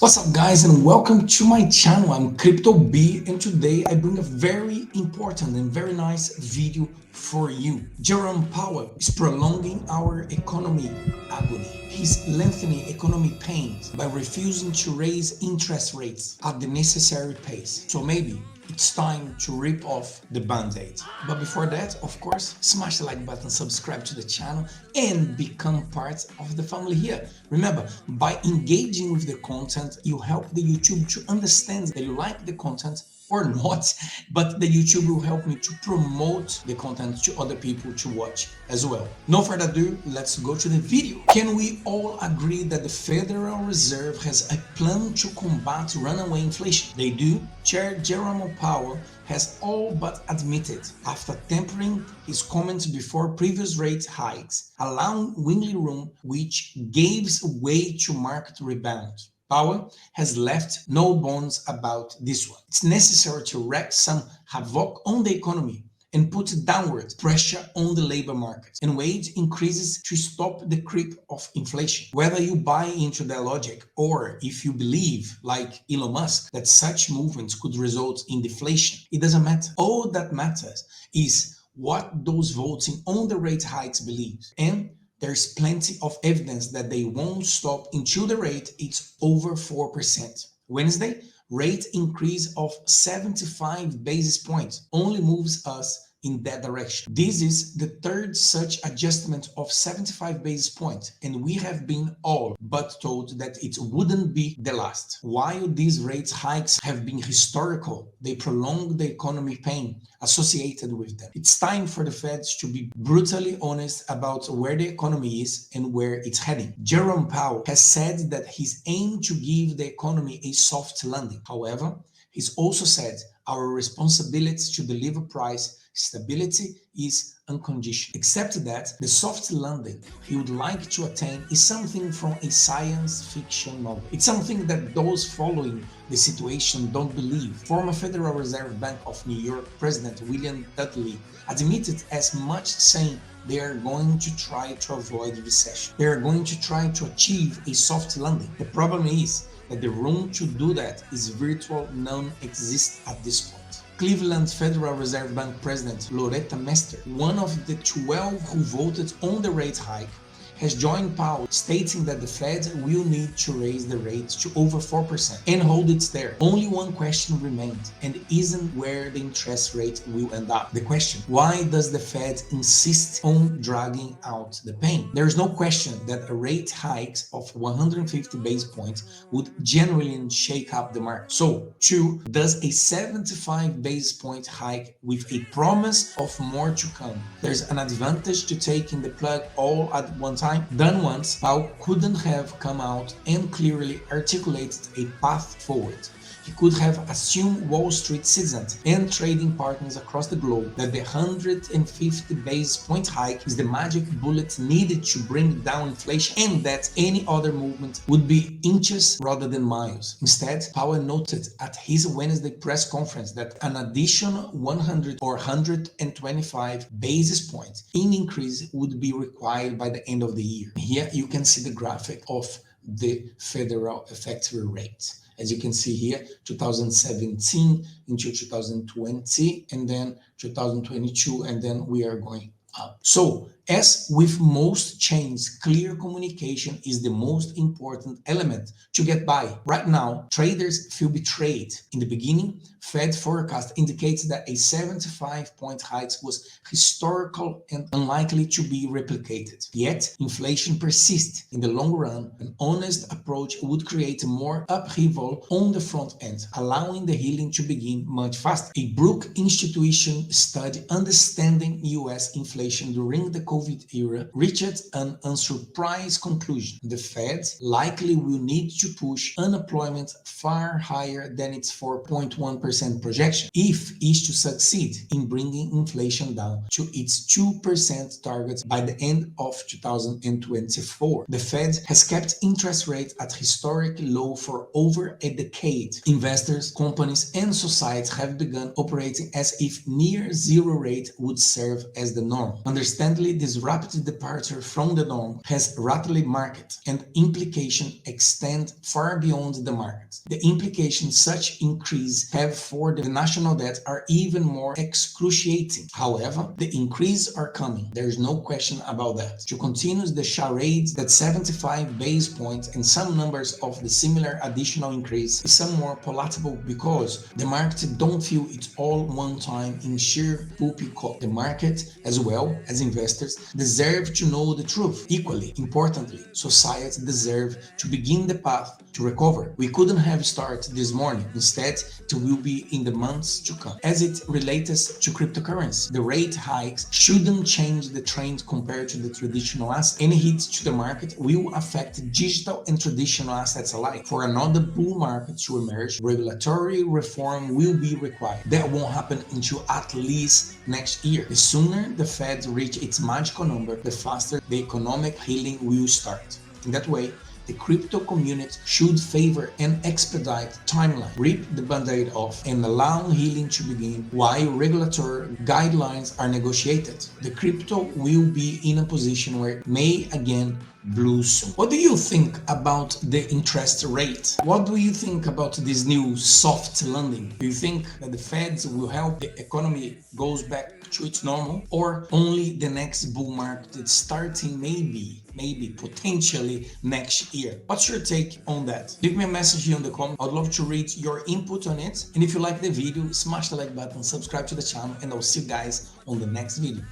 What's up guys and welcome to my channel. I'm Crypto B and today I bring a very important and very nice video for you. Jerome Powell is prolonging our economy agony. He's lengthening economic pains by refusing to raise interest rates at the necessary pace. So maybe it's time to rip off the band-aid. But before that, of course, smash the like button, subscribe to the channel, and become part of the family here. Remember, by engaging with the content, you help the YouTube to understand that you like the content or not, but the YouTube will help me to promote the content to other people to watch as well. No further ado, let's go to the video. Can we all agree that the Federal Reserve has a plan to combat runaway inflation? They do. Chair Jerome Powell has all but admitted, after tempering his comments before previous rate hikes, allowing wiggling room which gives way to market rebound. Powell has left no bones about this one. It's necessary to wreak some havoc on the economy and put downward pressure on the labor market and wage increases to stop the creep of inflation. Whether you buy into their logic or if you believe, like Elon Musk, that such movements could result in deflation, it doesn't matter. All that matters is what those voting on the rate hikes believe. And there's plenty of evidence that they won't stop until the rate is over 4%. Wednesday, rate increase of 75 basis points only moves us in that direction. This is the third such adjustment of 75 basis points, and we have been all but told that it wouldn't be the last. While these rate hikes have been historical, they prolong the economy pain associated with them. It's time for the Feds to be brutally honest about where the economy is and where it's heading. Jerome Powell has said that he's aimed to give the economy a soft landing. However, he's also said our responsibility to deliver price stability is unconditional. Except that the soft landing he would like to attain is something from a science fiction novel. It's something that those following the situation don't believe. Former Federal Reserve Bank of New York President William Dudley admitted as much, saying they are going to try to avoid recession. They are going to try to achieve a soft landing. The problem is that the room to do that is virtual non-existent at this point. Cleveland Federal Reserve Bank President Loretta Mester, one of the 12 who voted on the rate hike, has joined Powell, stating that the Fed will need to raise the rate to over 4% and hold it there. Only one question remained, and isn't where the interest rate will end up. The question: why does the Fed insist on dragging out the pain? There is no question that a rate hike of 150 basis points would genuinely shake up the market. So, two, does a 75 basis point hike with a promise of more to come? There's an advantage to taking the plug all at one time. Done once, Powell couldn't have come out and clearly articulated a path forward. He could have assumed Wall Street citizens and trading partners across the globe that the 150 basis point hike is the magic bullet needed to bring down inflation and that any other movement would be inches rather than miles. Instead, Powell noted at his Wednesday press conference that an additional 100 or 125 basis points in increase would be required by the end of the year. Here you can see the graphic of the federal effective rate. As you can see here, 2017 into 2020, and then 2022, and then we are going up. So, as with most chains, clear communication is the most important element to get by. Right now, traders feel betrayed. In the beginning, Fed forecast indicates that a 75-point hike was historical and unlikely to be replicated. Yet, inflation persists. In the long run, an honest approach would create more upheaval on the front end, allowing the healing to begin much faster. A Brook Institution study understanding US inflation during the COVID era reached an unsurprised conclusion. The Fed likely will need to push unemployment far higher than its 4.1% projection if it is to succeed in bringing inflation down to its 2% target by the end of 2024. The Fed has kept interest rates at historically low for over a decade. Investors, companies, and society have begun operating as if near zero rate would serve as the norm. Understandably, this this rapid departure from the norm has rattled market and implication extend far beyond the market. The implications such increase have for the national debt are even more excruciating. However, the increase are coming. There is no question about that. To continue the charades that 75 base points and some numbers of the similar additional increase is some more palatable because the market don't feel it's all one time in sheer poopy cost. The market, as well as investors, deserve to know the truth. Equally importantly, society deserves to begin the path to recover. We couldn't have started this morning. Instead, it will be in the months to come. As it relates to cryptocurrency, the rate hikes shouldn't change the trend compared to the traditional assets. Any hit to the market will affect digital and traditional assets alike. For another bull market to emerge, regulatory reform will be required. That won't happen until at least next year. The sooner the Fed reach its magical number, the faster the economic healing will start. In that way, the crypto community should favor an expedite timeline, rip the band-aid off, and allow healing to begin while regulatory guidelines are negotiated. The crypto will be in a position where it may again blue soon. What do you think about the interest rate? What do you think about this new soft landing? Do you think that the Feds will help the economy goes back to its normal, or only the next bull market is starting maybe potentially next year? What's your take on that? Leave me a message here in the comment. I'd love to read your input on it. And if you like the video, smash the like button, subscribe to the channel, and I'll see you guys on the next video.